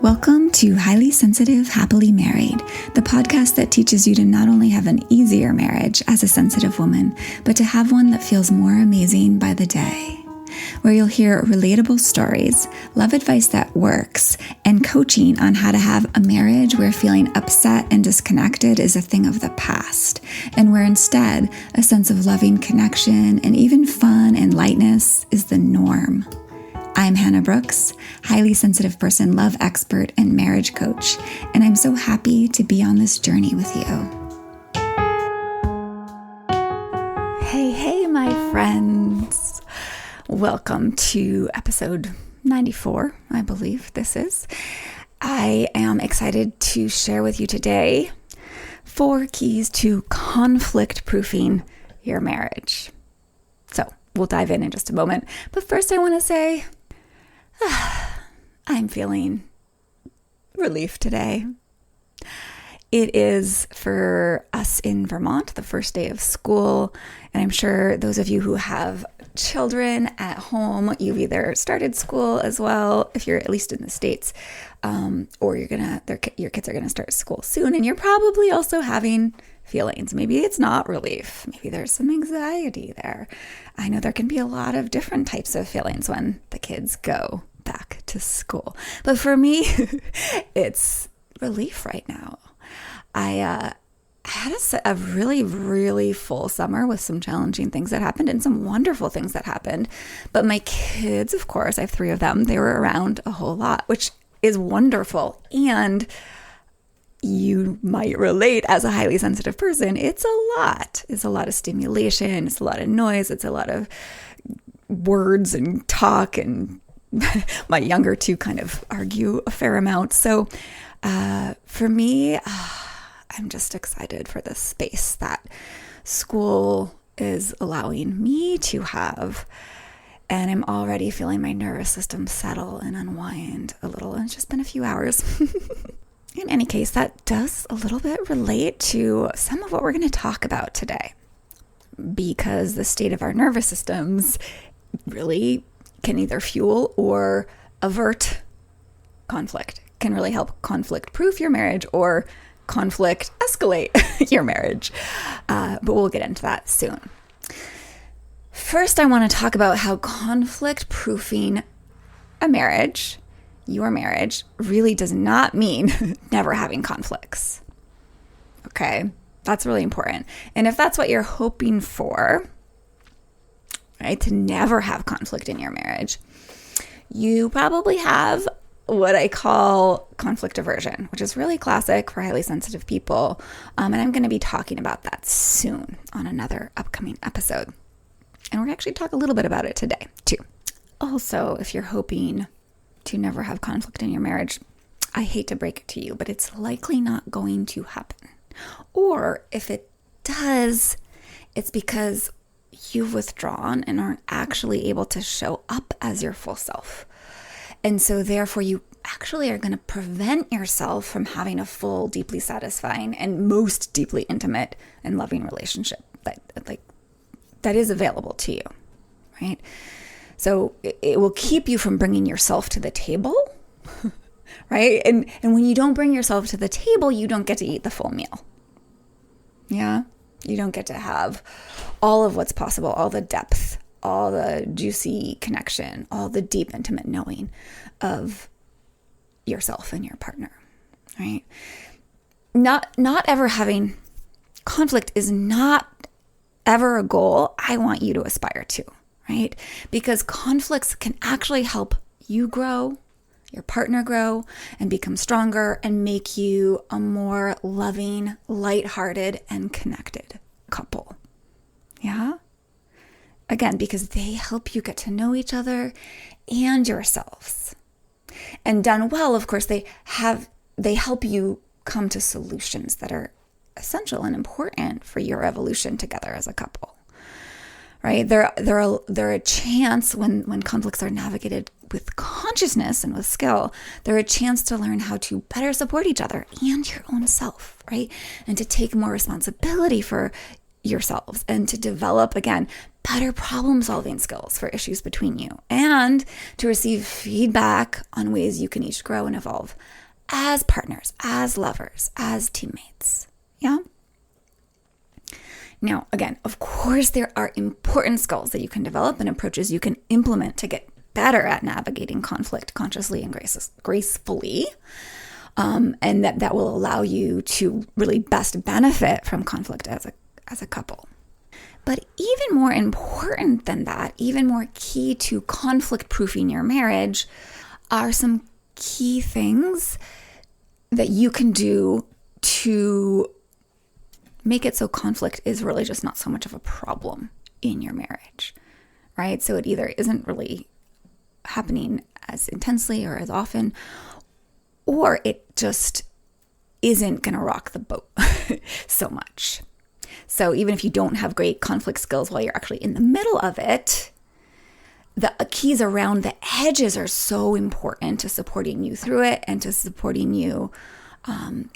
Welcome to Highly Sensitive, Happily Married, the podcast that teaches you to not only have an easier marriage as a sensitive woman, but to have one that feels more amazing by the day. Where you'll hear relatable stories, love advice that works, and coaching on how to have a marriage where feeling upset and disconnected is a thing of the past, and where instead a sense of loving connection and even fun and lightness is the norm. I'm Hannah Brooks, highly sensitive person, love expert, and marriage coach, and I'm so happy to be on this journey with you. Hey, my friends. Welcome to episode 94, I believe this is. I am excited to share with you today 4 keys to conflict-proofing your marriage. So we'll dive in just a moment. But first I want to say, I'm feeling relief today. It is for us in Vermont, the first day of school, and I'm sure those of you who have children at home, you've either started school as well, if you're at least in the States, or your kids are gonna start school soon, and you're probably also having feelings. Maybe it's not relief. Maybe there's some anxiety there. I know there can be a lot of different types of feelings when the kids go back to school. But for me, it's relief right now. I had a really, really full summer with some challenging things that happened and some wonderful things that happened. But my kids, of course, I have 3 of them, they were around a whole lot, which is wonderful. And you might relate as a highly sensitive person. It's a lot. It's a lot of stimulation. It's a lot of noise. It's a lot of words and talk. And my younger 2 kind of argue a fair amount. So for me, I'm just excited for the space that school is allowing me to have. And I'm already feeling my nervous system settle and unwind a little. And it's just been a few hours. In any case, that does a little bit relate to some of what we're going to talk about today, because the state of our nervous systems really can either fuel or avert conflict, can really help conflict-proof your marriage or conflict escalate your marriage. But we'll get into that soon. First, I want to talk about how conflict-proofing a marriage, your marriage, really does not mean never having conflicts. Okay? That's really important. And if that's what you're hoping for, right, to never have conflict in your marriage, you probably have what I call conflict aversion, which is really classic for highly sensitive people. And I'm going to be talking about that soon on another upcoming episode. And we're going to actually talk a little bit about it today, too. Also, if you're hoping to never have conflict in your marriage, I hate to break it to you, but it's likely not going to happen. Or if it does, it's because you've withdrawn and aren't actually able to show up as your full self. And so therefore you actually are going to prevent yourself from having a full, deeply satisfying and most deeply intimate and loving relationship that is available to you, right? So it will keep you from bringing yourself to the table, right? And when you don't bring yourself to the table, you don't get to eat the full meal. Yeah? You don't get to have all of what's possible, all the depth, all the juicy connection, all the deep, intimate knowing of yourself and your partner, right? Not ever having conflict is not ever a goal I want you to aspire to, right? Because conflicts can actually help you grow, your partner grow, and become stronger and make you a more loving, lighthearted, and connected couple. Yeah? Again, because they help you get to know each other and yourselves. And done well, of course, they help you come to solutions that are essential and important for your evolution together as a couple. Right? They're a chance when conflicts are navigated with consciousness and with skill, they're a chance to learn how to better support each other and your own self, right? And to take more responsibility for yourselves and to develop, again, better problem solving skills for issues between you, and to receive feedback on ways you can each grow and evolve as partners, as lovers, as teammates. Yeah? Now, again, of course, there are important skills that you can develop and approaches you can implement to get better at navigating conflict consciously and gracefully. And that will allow you to really best benefit from conflict as a couple. But even more important than that, even more key to conflict proofing your marriage, are some key things that you can do to make it so conflict is really just not so much of a problem in your marriage, right? So it either isn't really happening as intensely or as often, or it just isn't going to rock the boat so much. So even if you don't have great conflict skills while you're actually in the middle of it, the keys around the edges are so important to supporting you through it and to supporting you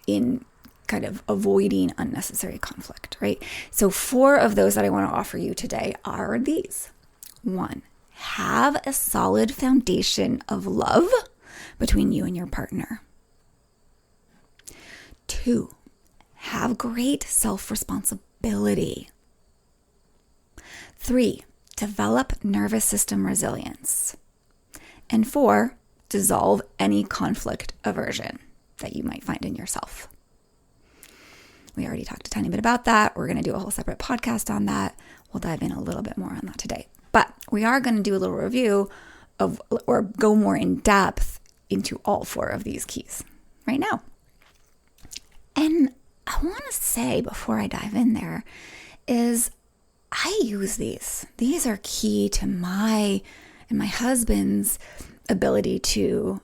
in kind of avoiding unnecessary conflict, right? So 4 of those that I want to offer you today are these. 1, have a solid foundation of love between you and your partner. 2, have great self-responsibility. 3, develop nervous system resilience. And 4, dissolve any conflict aversion that you might find in yourself. We already talked a tiny bit about that. We're going to do a whole separate podcast on that. We'll dive in a little bit more on that today. But we are going to do a little review of, or go more in depth into all 4 of these keys right now. And I want to say before I dive in there is I use these. These are key to my and my husband's ability to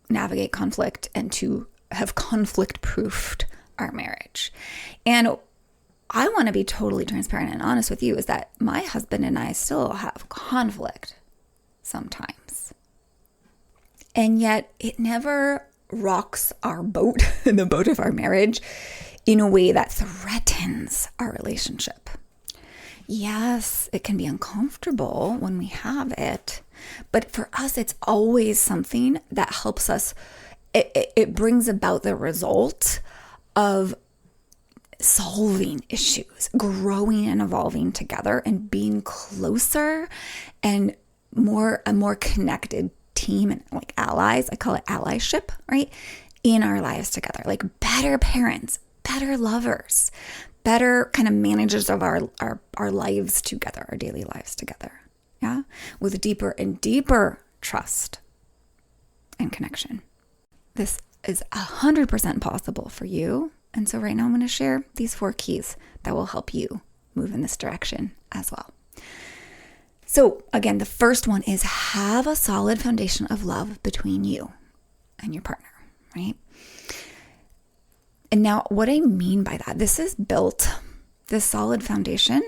navigate conflict and to have conflict-proofed our marriage. And I want to be totally transparent and honest with you is that my husband and I still have conflict sometimes. And yet it never rocks our boat, the boat of our marriage, in a way that threatens our relationship. Yes, it can be uncomfortable when we have it, but for us, it's always something that helps us. It brings about the result of solving issues, growing and evolving together, and being closer and a more connected team and like allies. I call it allyship, right? In our lives together, like better parents, better lovers, better kind of managers of our lives together, our daily lives together. Yeah. With deeper and deeper trust and connection. This is 100% possible for you. And so right now I'm going to share these 4 keys that will help you move in this direction as well. So again, the first one is have a solid foundation of love between you and your partner, right? And now what I mean by that, this solid foundation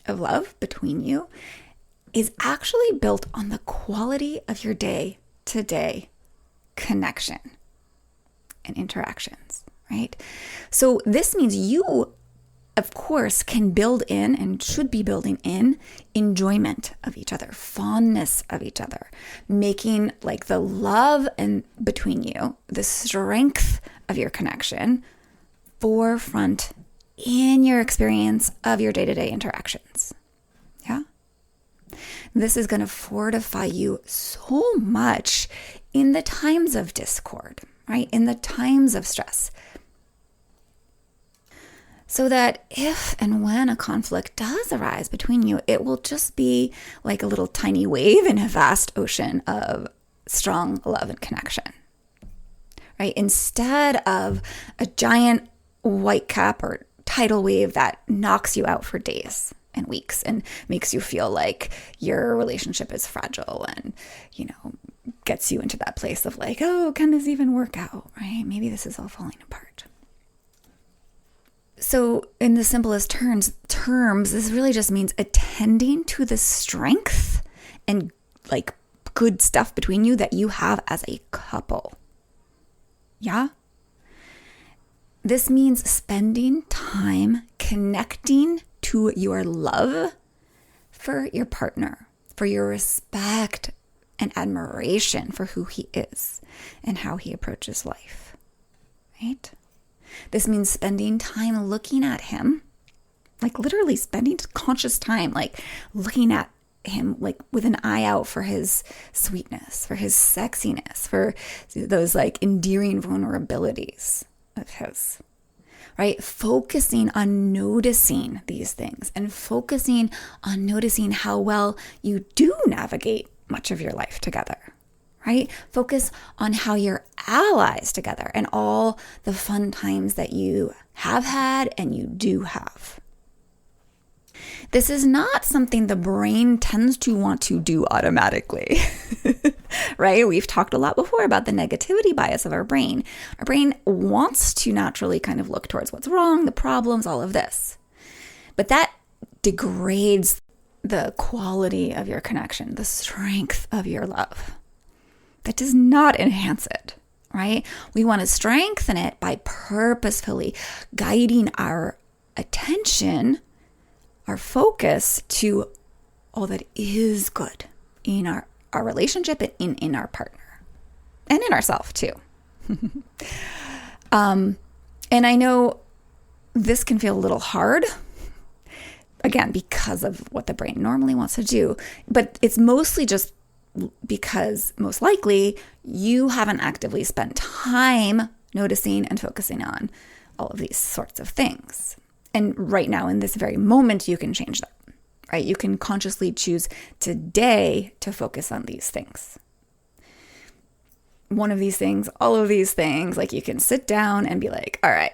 of love between you is actually built on the quality of your day-to-day connection and interactions, right? So this means you, of course, can build in and should be building in enjoyment of each other, fondness of each other, making like the love and between you, the strength of your connection forefront in your experience of your day-to-day interactions. Yeah. This is going to fortify you so much in the times of discord, right? In the times of stress. So that if and when a conflict does arise between you, it will just be like a little tiny wave in a vast ocean of strong love and connection, right? Instead of a giant white cap or tidal wave that knocks you out for days and weeks and makes you feel like your relationship is fragile and, gets you into that place of like, oh, can this even work out, right? Maybe this is all falling apart. So in the simplest terms, this really just means attending to the strength and like good stuff between you that you have as a couple. Yeah? This means spending time connecting to your love for your partner, for your respect and admiration for who he is and how he approaches life, right? This means spending time looking at him, like literally spending conscious time, like looking at him like with an eye out for his sweetness, for his sexiness, for those like endearing vulnerabilities of his, right? Focusing on noticing these things and focusing on noticing how well you do navigate much of your life together, right? Focus on how you're allies together and all the fun times that you have had and you do have. This is not something the brain tends to want to do automatically, right? We've talked a lot before about the negativity bias of our brain. Our brain wants to naturally kind of look towards what's wrong, the problems, all of this. But that degrades the quality of your connection, the strength of your love. That does not enhance it, right? We want to strengthen it by purposefully guiding our attention, our focus to all that is good in our relationship and in our partner and in ourselves too. And I know this can feel a little hard, again, because of what the brain normally wants to do, but it's mostly just because most likely you haven't actively spent time noticing and focusing on all of these sorts of things. And right now in this very moment, you can change that, right? You can consciously choose today to focus on these things. One of these things, all of these things, like you can sit down and be like, all right,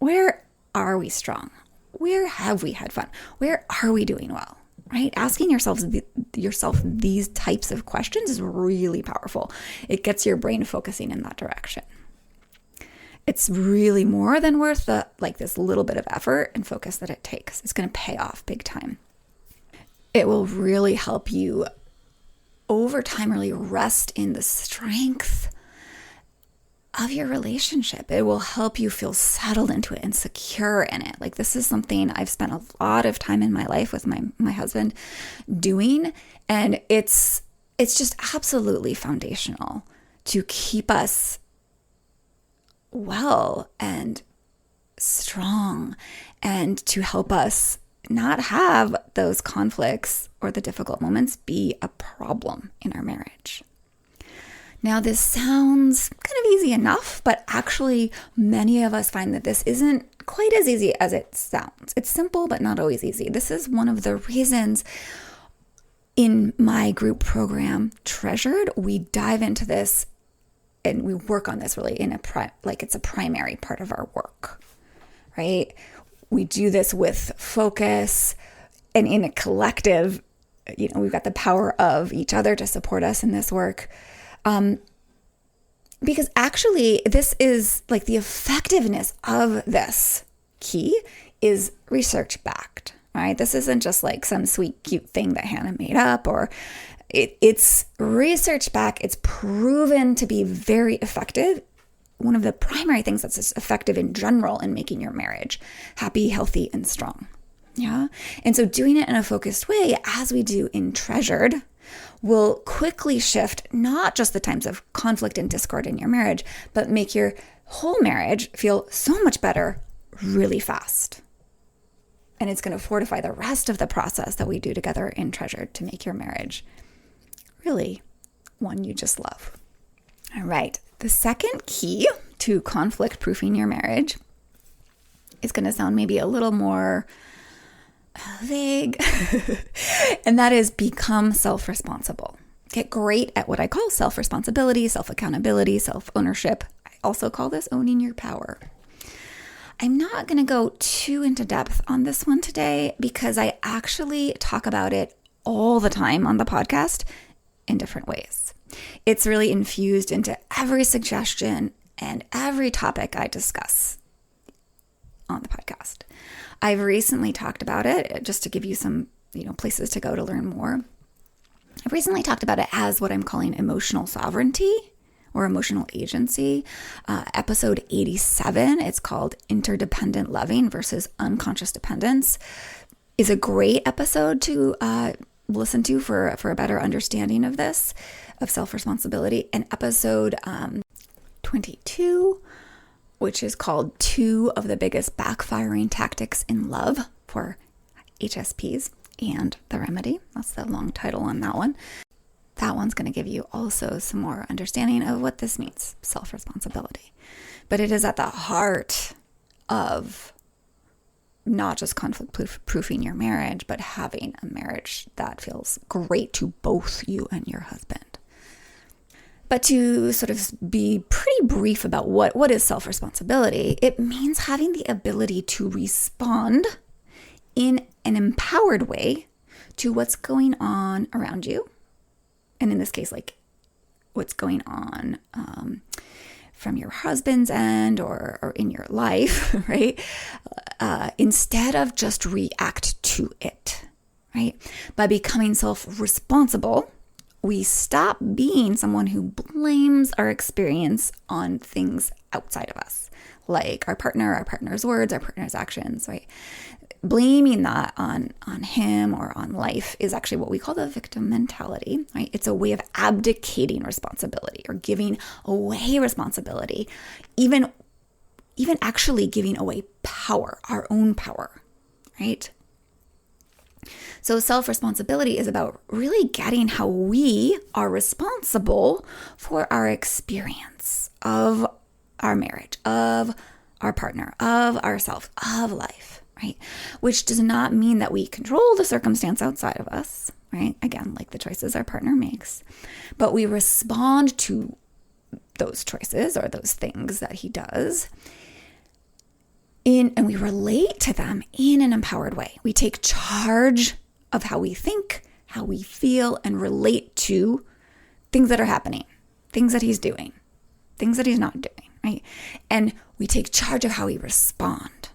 where are we strong? Where have we had fun? Where are we doing well? Right? Asking yourself these types of questions is really powerful. It gets your brain focusing in that direction. It's really more than worth this little bit of effort and focus that it takes. It's going to pay off big time. It will really help you over time really rest in the strength of your relationship. It will help you feel settled into it and secure in it. Like this is something I've spent a lot of time in my life with my husband doing, and it's just absolutely foundational to keep us well and strong and to help us not have those conflicts or the difficult moments be a problem in our marriage. Now, this sounds kind of easy enough, but actually many of us find that this isn't quite as easy as it sounds. It's simple, but not always easy. This is one of the reasons in my group program, Treasured, we dive into this and we work on this really in it's a primary part of our work, right? We do this with focus and in a collective, we've got the power of each other to support us in this work. Because actually this is like the effectiveness of this key is research backed, right? This isn't just like some sweet, cute thing that Hannah made up, or it's research backed. It's proven to be very effective. One of the primary things that's effective in general in making your marriage happy, healthy, and strong. Yeah. And so doing it in a focused way, as we do in Treasured, will quickly shift not just the times of conflict and discord in your marriage, but make your whole marriage feel so much better really fast. And it's going to fortify the rest of the process that we do together in Treasured to make your marriage really one you just love. All right. The second key to conflict proofing your marriage is going to sound maybe a little more vague, and that is become self-responsible. Get great at what I call self-responsibility, self-accountability, self-ownership. I also call this owning your power. I'm not going to go too into depth on this one today because I actually talk about it all the time on the podcast in different ways. It's really infused into every suggestion and every topic I discuss on the podcast. I've recently talked about it just to give you some, places to go to learn more. I've recently talked about it as what I'm calling emotional sovereignty or emotional agency. Episode 87, it's called Interdependent Loving versus Unconscious Dependence. is a great episode to listen to for a better understanding of this, of self-responsibility. And episode 22, which is called 2 of the Biggest Backfiring Tactics in Love for HSPs and the Remedy. That's the long title on that one. That one's going to give you also some more understanding of what this means, self-responsibility. But it is at the heart of not just conflict-proofing your marriage, but having a marriage that feels great to both you and your husband. But to sort of be pretty brief about what is self-responsibility, it means having the ability to respond in an empowered way to what's going on around you. And in this case, like what's going on from your husband's end or in your life, right? Instead of just react to it, right? By becoming self-responsible, we stop being someone who blames our experience on things outside of us, like our partner's words, our partner's actions, right? Blaming that on him or on life is actually what we call the victim mentality, right? It's a way of abdicating responsibility or giving away responsibility, even actually giving away power, our own power, right? So self-responsibility is about really getting how we are responsible for our experience of our marriage, of our partner, of ourselves, of life, right? Which does not mean that we control the circumstance outside of us, right? Again, like the choices our partner makes, but we respond to those choices or those things that he does and we relate to them in an empowered way. We take charge of how we think, how we feel, and relate to things that are happening, things that he's doing, things that he's not doing, right? And we take charge of how we respond,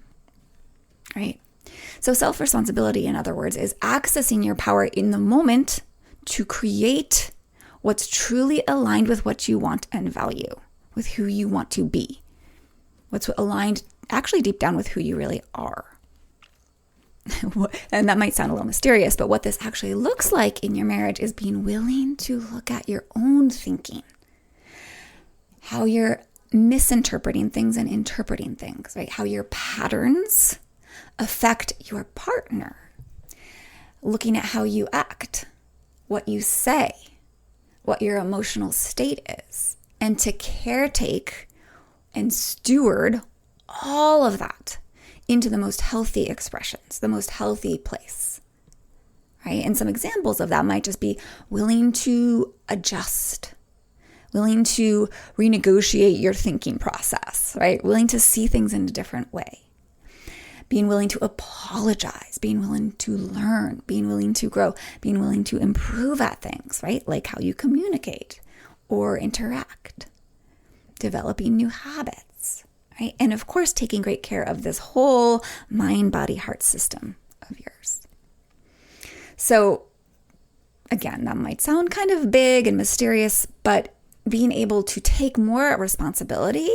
right? So self-responsibility, in other words, is accessing your power in the moment to create what's truly aligned with what you want and value, with who you want to be, what's aligned actually deep down with who you really are. And that might sound a little mysterious, but what this actually looks like in your marriage is being willing to look at your own thinking, how you're misinterpreting things and interpreting things, right? How your patterns affect your partner, looking at how you act, what you say, what your emotional state is, and to caretake and steward all of that into the most healthy expressions, the most healthy place, right? And some examples of that might just be willing to adjust, willing to renegotiate your thinking process, right? Willing to see things in a different way, being willing to apologize, being willing to learn, being willing to grow, being willing to improve at things, right? Like how you communicate or interact, developing new habits. Right? And of course, taking great care of this whole mind, body, heart system of yours. So again, that might sound kind of big and mysterious, but being able to take more responsibility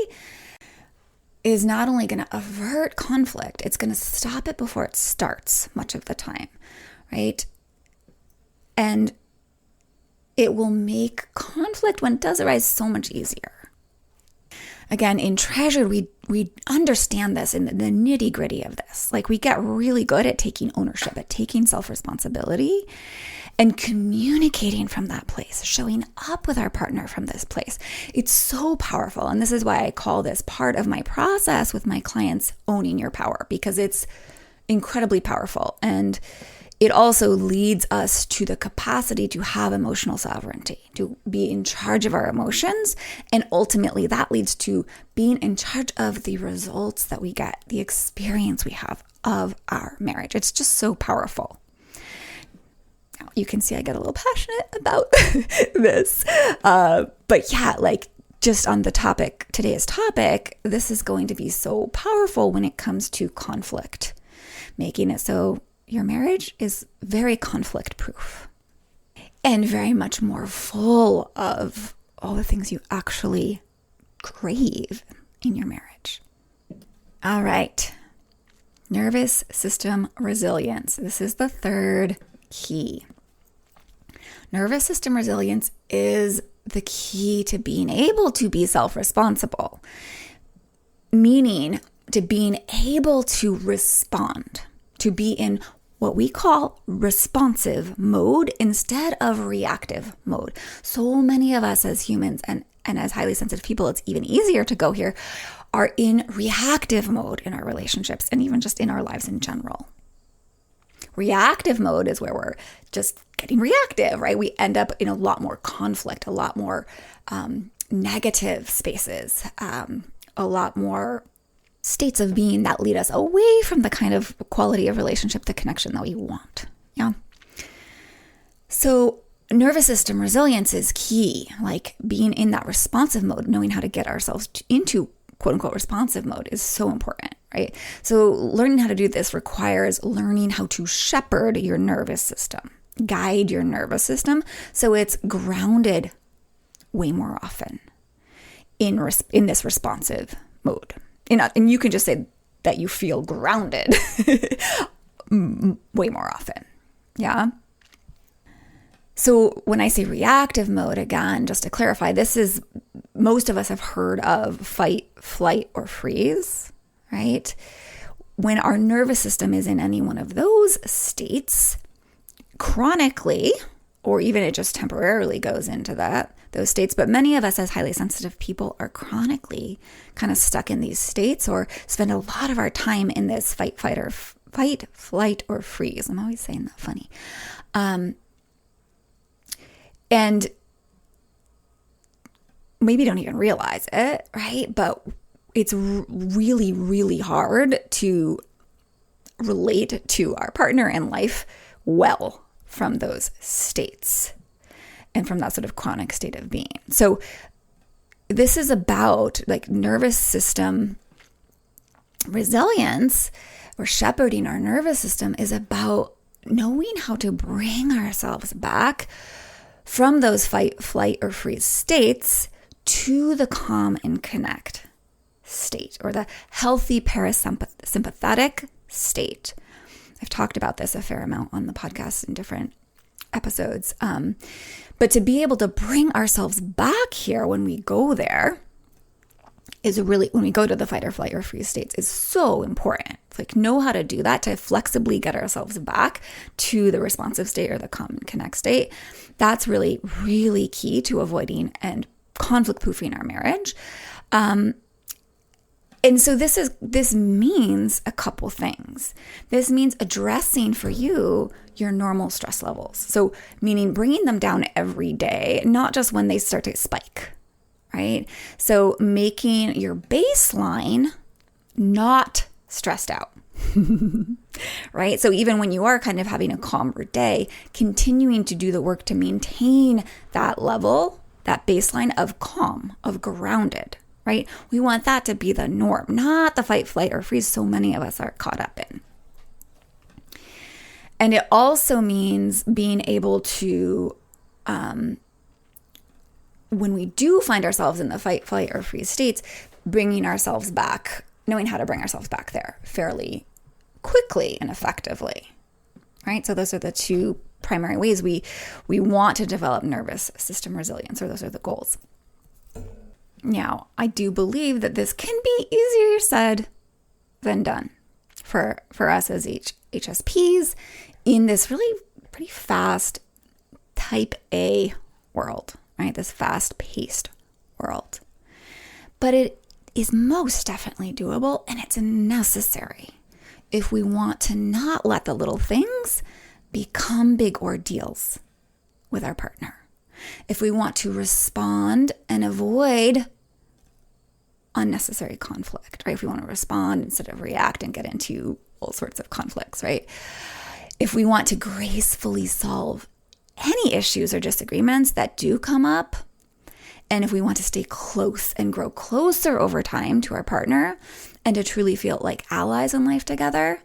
is not only going to avert conflict, it's going to stop it before it starts much of the time, right? And it will make conflict when it does arise so much easier. Again, in Treasured, we understand this in the nitty gritty of this. Like we get really good at taking ownership, at taking self-responsibility and communicating from that place, showing up with our partner from this place. It's so powerful. And this is why I call this part of my process with my clients, owning your power, because it's incredibly powerful. And it also leads us to the capacity to have emotional sovereignty, to be in charge of our emotions. And ultimately that leads to being in charge of the results that we get, the experience we have of our marriage. It's just so powerful. Now, you can see I get a little passionate about this. But yeah, like just on the topic, today's topic, this is going to be so powerful when it comes to conflict, making it so your marriage is very conflict proof and very much more full of all the things you actually crave in your marriage. All right. Nervous system resilience. This is the third key. Nervous system resilience is the key to being able to be self-responsible, meaning to being able to respond, to be in what we call responsive mode instead of reactive mode. So many of us as humans and as highly sensitive people, it's even easier to go here, are in reactive mode in our relationships and even just in our lives in general. Reactive mode is where we're just getting reactive, right? We end up in a lot more conflict, a lot more negative spaces, a lot more states of being that lead us away from the kind of quality of relationship, the connection that we want. Yeah. So nervous system resilience is key, like being in that responsive mode, knowing how to get ourselves into quote unquote responsive mode is so important, right? So learning how to do this requires learning how to shepherd your nervous system, guide your nervous system so it's grounded way more often in this responsive mode. And you can just say that you feel grounded way more often. Yeah. So when I say reactive mode, again, just to clarify, this is, most of us have heard of fight, flight, or freeze, right? When our nervous system is in any one of those states, chronically, or even it just temporarily goes into those states, but many of us as highly sensitive people are chronically kind of stuck in these states or spend a lot of our time in this fight, flight, or freeze. I'm always saying that funny. And maybe don't even realize it, right? But it's really, really hard to relate to our partner in life well from those states and from that sort of chronic state of being. So this is about like nervous system resilience, or shepherding our nervous system is about knowing how to bring ourselves back from those fight, flight, or freeze states to the calm and connect state, or the healthy parasympathetic state. I've talked about this a fair amount on the podcast in different episodes. But to be able to bring ourselves back here when we go there is really, when we go to the fight or flight or freeze states, is so important. It's like know how to do that, to flexibly get ourselves back to the responsive state or the calm and connect state. That's really, really key to avoiding and conflict proofing our marriage. And so this means a couple things. This means addressing for you your normal stress levels. So meaning bringing them down every day, not just when they start to spike, right? So making your baseline not stressed out, right? So even when you are kind of having a calmer day, continuing to do the work to maintain that level, that baseline of calm, of grounded, right? We want that to be the norm, not the fight, flight, or freeze so many of us are caught up in. And it also means being able to, when we do find ourselves in the fight, flight, or freeze states, bringing ourselves back, knowing how to bring ourselves back there fairly quickly and effectively, right? So those are the two primary ways we want to develop nervous system resilience, or those are the goals. Now, I do believe that this can be easier said than done for us as HSPs in this really pretty fast type A world, right? This fast-paced world. But it is most definitely doable, and it's necessary if we want to not let the little things become big ordeals with our partner. If we want to respond and avoid unnecessary conflict, right? If we want to respond instead of react and get into all sorts of conflicts, right? If we want to gracefully solve any issues or disagreements that do come up, and if we want to stay close and grow closer over time to our partner and to truly feel like allies in life together,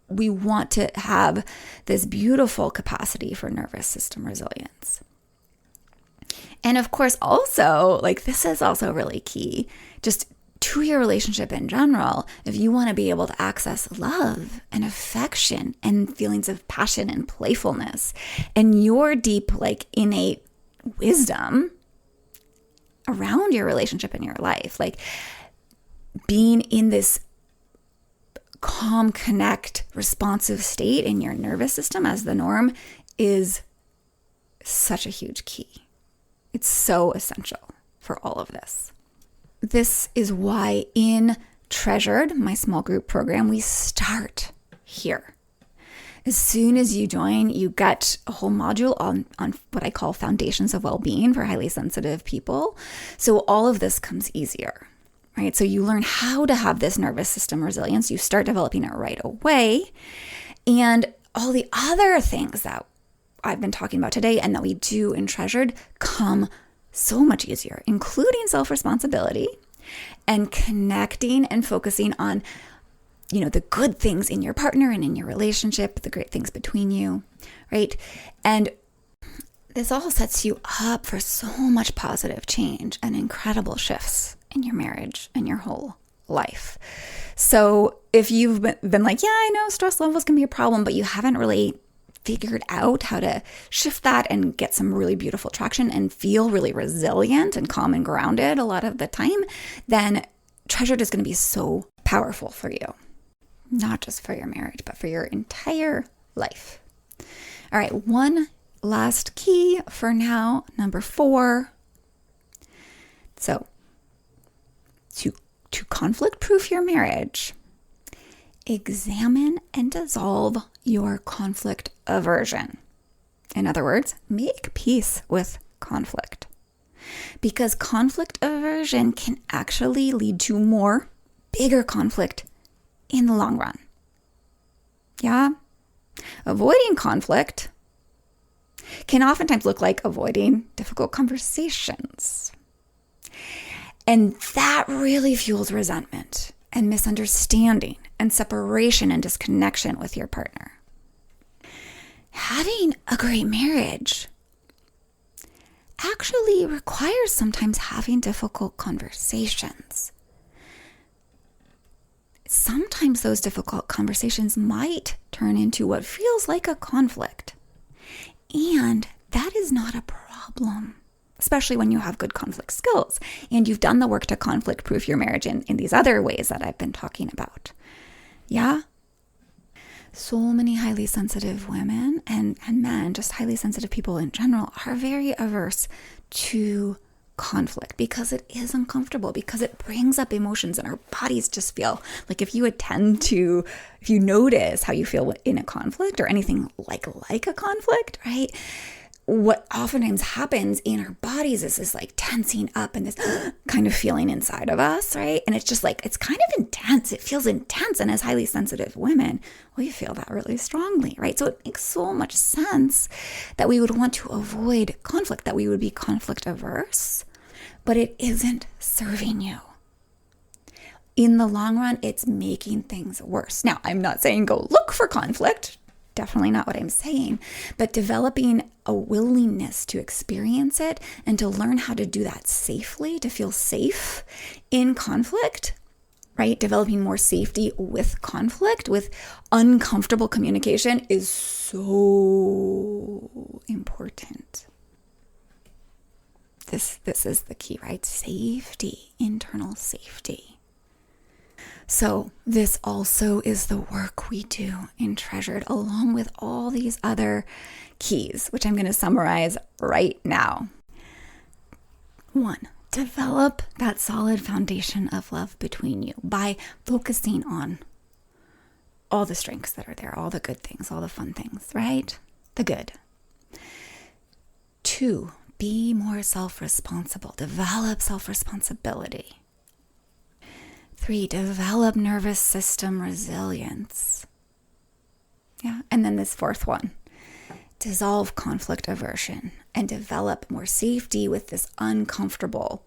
we want to have this beautiful capacity for nervous system resilience. And of course, also, like this is also really key, just to your relationship in general, if you want to be able to access love and affection and feelings of passion and playfulness and your deep, innate wisdom around your relationship in your life, being in this calm, connect, responsive state in your nervous system as the norm is such a huge key. It's so essential for all of this. This is why in Treasured, my small group program, we start here. As soon as you join, you get a whole module on what I call foundations of well-being for highly sensitive people. So all of this comes easier, right? So you learn how to have this nervous system resilience. You start developing it right away. And all the other things that I've been talking about today and that we do in Treasured come so much easier, including self-responsibility and connecting and focusing on, the good things in your partner and in your relationship, the great things between you, right? And this all sets you up for so much positive change and incredible shifts in your marriage and your whole life. So if you've been like, yeah, I know stress levels can be a problem, but you haven't really figured out how to shift that and get some really beautiful traction and feel really resilient and calm and grounded a lot of the time, then Treasured is going to be so powerful for you. Not just for your marriage, but for your entire life. All right, one last key for now, number 4. So to conflict-proof your marriage, examine and dissolve your conflict aversion. In other words, make peace with conflict. Because conflict aversion can actually lead to more, bigger conflict in the long run. Yeah? Avoiding conflict can oftentimes look like avoiding difficult conversations. And that really fuels resentment and misunderstanding and separation and disconnection with your partner. Having a great marriage actually requires sometimes having difficult conversations. Sometimes those difficult conversations might turn into what feels like a conflict. And that is not a problem, especially when you have good conflict skills and you've done the work to conflict-proof your marriage in these other ways that I've been talking about. Yeah? So many highly sensitive women and men, just highly sensitive people in general, are very averse to conflict because it is uncomfortable, because it brings up emotions and our bodies just feel like if you notice how you feel in a conflict or anything like a conflict, right? What oftentimes happens in our bodies is this tensing up and this kind of feeling inside of us, right? And it's just it's kind of intense. It feels intense. And as highly sensitive women, we feel that really strongly, right? So it makes so much sense that we would want to avoid conflict, that we would be conflict averse, but it isn't serving you. In the long run, it's making things worse. Now, I'm not saying go look for conflict. Definitely not what I'm saying, but developing a willingness to experience it and to learn how to do that safely, to feel safe in conflict, right? Developing more safety with conflict, with uncomfortable communication is so important. This is the key, right? Safety, internal safety. So this also is the work we do in Treasured, along with all these other keys, which I'm going to summarize right now. 1, develop that solid foundation of love between you by focusing on all the strengths that are there, all the good things, all the fun things, right? The good. 2, be more self-responsible. Develop self-responsibility. 3, develop nervous system resilience. Yeah, and then this 4th one, dissolve conflict aversion and develop more safety with this uncomfortable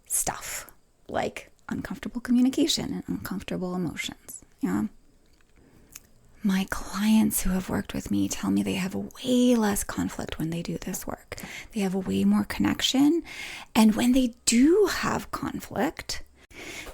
stuff, like uncomfortable communication and uncomfortable emotions. Yeah. My clients who have worked with me tell me they have way less conflict when they do this work. They have way more connection. And when they do have conflict,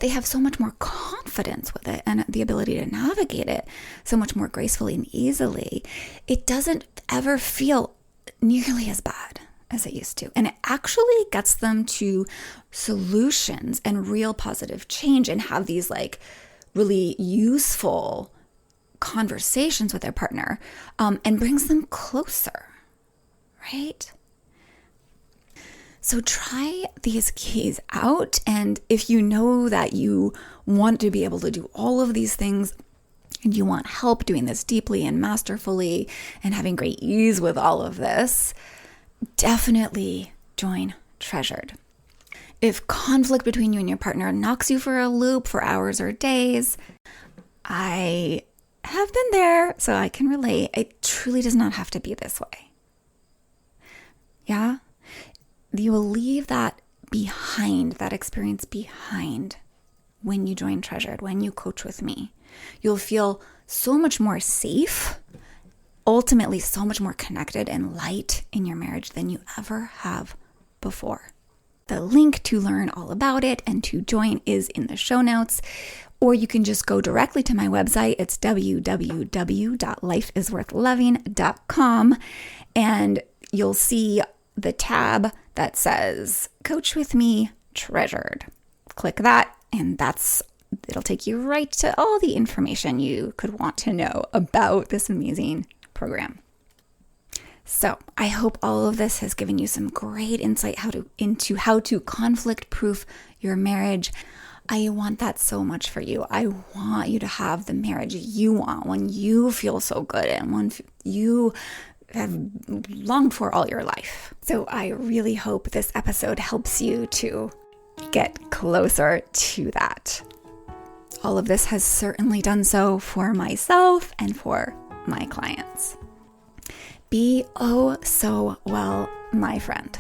they have so much more confidence with it and the ability to navigate it so much more gracefully and easily. It doesn't ever feel nearly as bad as it used to. And it actually gets them to solutions and real positive change and have these like really useful conversations with their partner, and brings them closer, right? So try these keys out. And if you know that you want to be able to do all of these things and you want help doing this deeply and masterfully and having great ease with all of this, definitely join Treasured. If conflict between you and your partner knocks you for a loop for hours or days, I have been there, so I can relate. It truly does not have to be this way. Yeah? You will leave that behind, that experience behind when you join Treasured, when you coach with me. You'll feel so much more safe, ultimately so much more connected and light in your marriage than you ever have before. The link to learn all about it and to join is in the show notes, or you can just go directly to my website. It's www.lifeisworthloving.com, and you'll see the tab that says Coach with Me Treasured. Click that, and it'll take you right to all the information you could want to know about this amazing program. So I hope all of this has given you some great insight into how to conflict-proof your marriage. I want that so much for you. I want you to have the marriage you want, one you feel so good in, one you have longed for all your life. So I really hope this episode helps you to get closer to that. All of this has certainly done so for myself and for my clients. Be oh so well, my friend.